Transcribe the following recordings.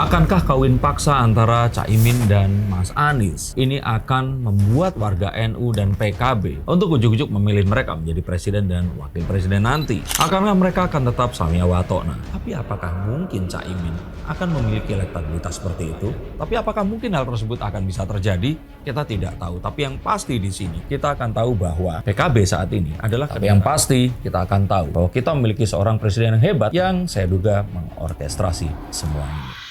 Akankah kawin paksa antara Caimin dan Mas Anies ini akan membuat warga NU dan PKB untuk ujuk-ujuk memilih mereka menjadi presiden dan wakil presiden nanti? Akankah mereka akan tetap samia watona? Tapi apakah mungkin Caimin akan memiliki elektabilitas seperti itu? Tapi apakah mungkin hal tersebut akan bisa terjadi? Kita tidak tahu. Tapi yang pasti di sini kita akan tahu bahwa PKB saat ini adalah yang pasti kita akan tahu bahwa kita memiliki seorang presiden yang hebat yang saya duga mengorkestrasi semua ini.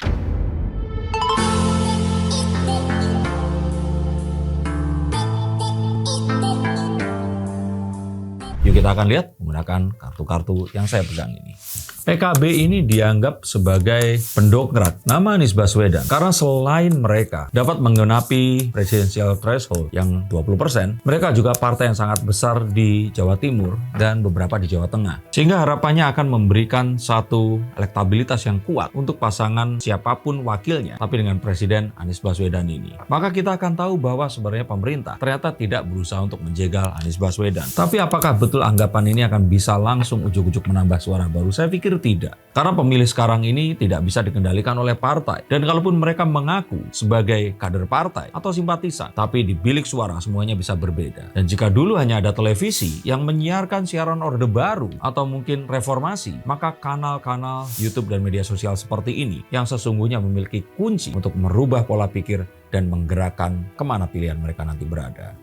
Yuk kita akan lihat menggunakan kartu-kartu yang saya pegang ini. PKB ini dianggap sebagai pendongkrak nama Anies Baswedan karena selain mereka dapat menggenapi presidensial threshold yang 20%, mereka juga partai yang sangat besar di Jawa Timur dan beberapa di Jawa Tengah. Sehingga harapannya akan memberikan satu elektabilitas yang kuat untuk pasangan siapapun wakilnya, tapi dengan Presiden Anies Baswedan ini. Maka kita akan tahu bahwa sebenarnya pemerintah ternyata tidak berusaha untuk menjegal Anies Baswedan. Tapi apakah betul anggapan ini akan bisa langsung ujuk-ujuk menambah suara baru? Saya pikir tidak. Karena pemilih sekarang ini tidak bisa dikendalikan oleh partai. Dan kalaupun mereka mengaku sebagai kader partai atau simpatisan, tapi di bilik suara semuanya bisa berbeda. Dan jika dulu hanya ada televisi yang menyiarkan siaran Orde Baru atau mungkin reformasi, maka kanal-kanal YouTube dan media sosial seperti ini yang sesungguhnya memiliki kunci untuk merubah pola pikir dan menggerakkan kemana pilihan mereka nanti berada.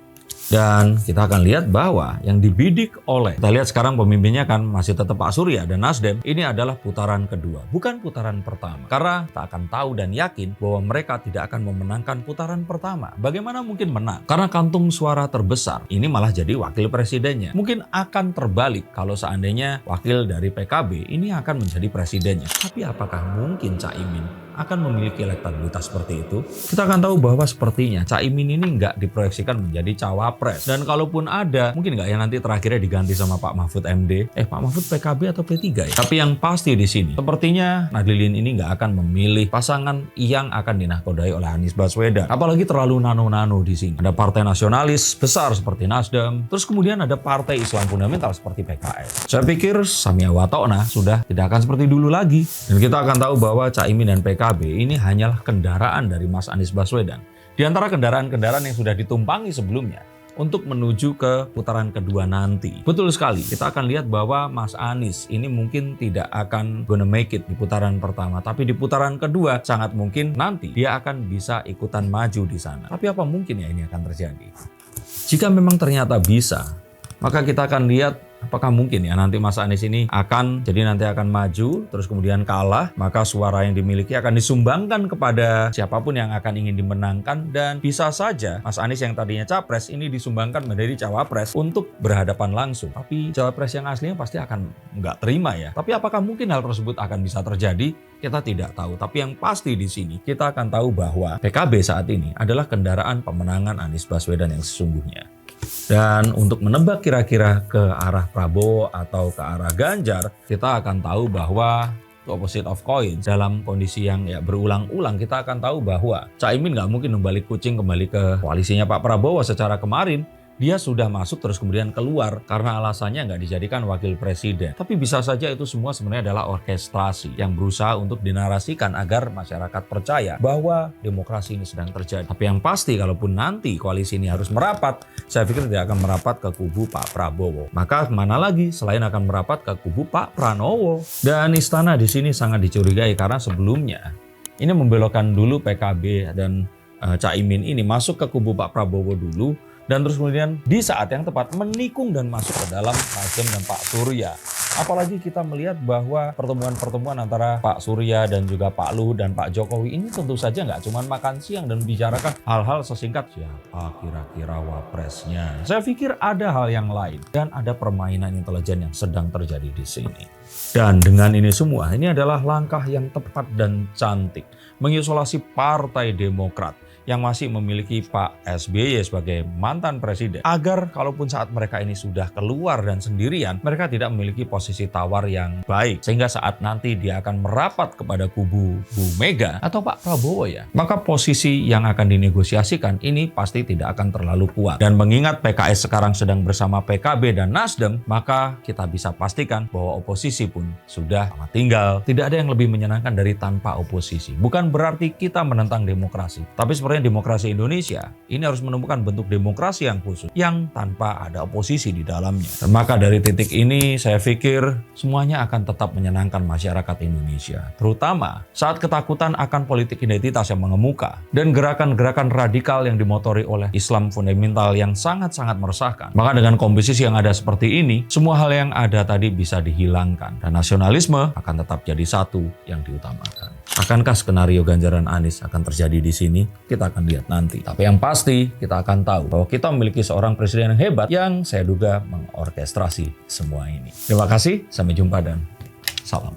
Dan kita akan lihat bahwa yang dibidik oleh, kita lihat sekarang pemimpinnya kan masih tetap Pak Surya dan Nasdem, ini adalah putaran kedua, bukan putaran pertama. Karena kita akan tahu dan yakin bahwa mereka tidak akan memenangkan putaran pertama. Bagaimana mungkin menang? Karena kantung suara terbesar ini malah jadi wakil presidennya. Mungkin akan terbalik kalau seandainya wakil dari PKB ini akan menjadi presidennya. Tapi apakah mungkin Caimin akan memiliki elektabilitas seperti itu? Kita akan tahu bahwa sepertinya Caimin ini nggak diproyeksikan menjadi cawapres. Dan kalaupun ada, mungkin nggak ya nanti terakhirnya diganti sama Pak Mahfud MD. Pak Mahfud PKB atau P3 ya? Tapi yang pasti di sini, sepertinya Nahdliin ini nggak akan memilih pasangan yang akan dinahkodai oleh Anies Baswedan. Apalagi terlalu nano-nano di sini. Ada partai nasionalis besar seperti Nasdem, terus kemudian ada partai Islam fundamental seperti PKS. Saya pikir samia watona sudah tidak akan seperti dulu lagi. Dan kita akan tahu bahwa Caimin dan PKB ini hanyalah kendaraan dari Mas Anies Baswedan. Di antara kendaraan-kendaraan yang sudah ditumpangi sebelumnya untuk menuju ke putaran kedua nanti. Betul sekali, kita akan lihat bahwa Mas Anies ini mungkin tidak akan gonna make it di putaran pertama. Tapi di putaran kedua sangat mungkin nanti dia akan bisa ikutan maju di sana. Tapi apa mungkin ya ini akan terjadi? Jika memang ternyata bisa, maka kita akan lihat apakah mungkin ya nanti Mas Anies ini akan maju terus kemudian kalah, maka suara yang dimiliki akan disumbangkan kepada siapapun yang akan ingin dimenangkan, dan bisa saja Mas Anies yang tadinya capres ini disumbangkan menjadi cawapres untuk berhadapan langsung. Tapi cawapres yang aslinya pasti akan nggak terima ya. Tapi apakah mungkin hal tersebut akan bisa terjadi? Kita tidak tahu. Tapi yang pasti di sini kita akan tahu bahwa PKB saat ini adalah kendaraan pemenangan Anies Baswedan yang sesungguhnya. Dan untuk menebak kira-kira ke arah Prabowo atau ke arah Ganjar, kita akan tahu bahwa opposite of coin dalam kondisi yang berulang-ulang, kita akan tahu bahwa Caimin nggak mungkin membalik kucing kembali ke koalisinya Pak Prabowo secara kemarin. Dia sudah masuk terus kemudian keluar karena alasannya nggak dijadikan wakil presiden. Tapi bisa saja itu semua sebenarnya adalah orkestrasi yang berusaha untuk dinarasikan agar masyarakat percaya bahwa demokrasi ini sedang terjadi. Tapi yang pasti kalaupun nanti koalisi ini harus merapat, saya pikir tidak akan merapat ke kubu Pak Prabowo. Maka mana lagi selain akan merapat ke kubu Pak Pranowo. Dan istana di sini sangat dicurigai karena sebelumnya ini membelokkan dulu PKB dan Caimin ini masuk ke kubu Pak Prabowo dulu. Dan terus kemudian di saat yang tepat menikung dan masuk ke dalam Nasdem dan Pak Surya. Apalagi kita melihat bahwa pertemuan-pertemuan antara Pak Surya dan juga Pak Luhut dan Pak Jokowi ini tentu saja nggak cuma makan siang dan bicarakan hal-hal sesingkat siapa kira-kira wapresnya. Saya pikir ada hal yang lain dan ada permainan intelijen yang sedang terjadi di sini. Dan dengan ini semua, ini adalah langkah yang tepat dan cantik mengisolasi Partai Demokrat yang masih memiliki Pak SBY sebagai mantan presiden, agar kalaupun saat mereka ini sudah keluar dan sendirian, mereka tidak memiliki posisi tawar yang baik, sehingga saat nanti dia akan merapat kepada kubu Bu Mega atau Pak Prabowo ya, maka posisi yang akan dinegosiasikan ini pasti tidak akan terlalu kuat. Dan mengingat PKS sekarang sedang bersama PKB dan Nasdem, maka kita bisa pastikan bahwa oposisi pun sudah amat tinggal. Tidak ada yang lebih menyenangkan dari tanpa oposisi. Bukan berarti kita menentang demokrasi, tapi sepertinya demokrasi Indonesia ini harus menemukan bentuk demokrasi yang khusus, yang tanpa ada oposisi di dalamnya. Dan maka dari titik ini saya pikir semuanya akan tetap menyenangkan masyarakat Indonesia, terutama saat ketakutan akan politik identitas yang mengemuka dan gerakan-gerakan radikal yang dimotori oleh Islam fundamental yang sangat-sangat meresahkan. Maka dengan komposisi yang ada seperti ini, semua hal yang ada tadi bisa dihilangkan dan nasionalisme akan tetap jadi satu yang diutamakan. Akankah skenario Ganjar dan Anies akan terjadi di sini? Kita akan lihat nanti. Tapi yang pasti kita akan tahu bahwa kita memiliki seorang presiden yang hebat yang saya duga mengorkestrasi semua ini. Terima kasih, sampai jumpa dan salam.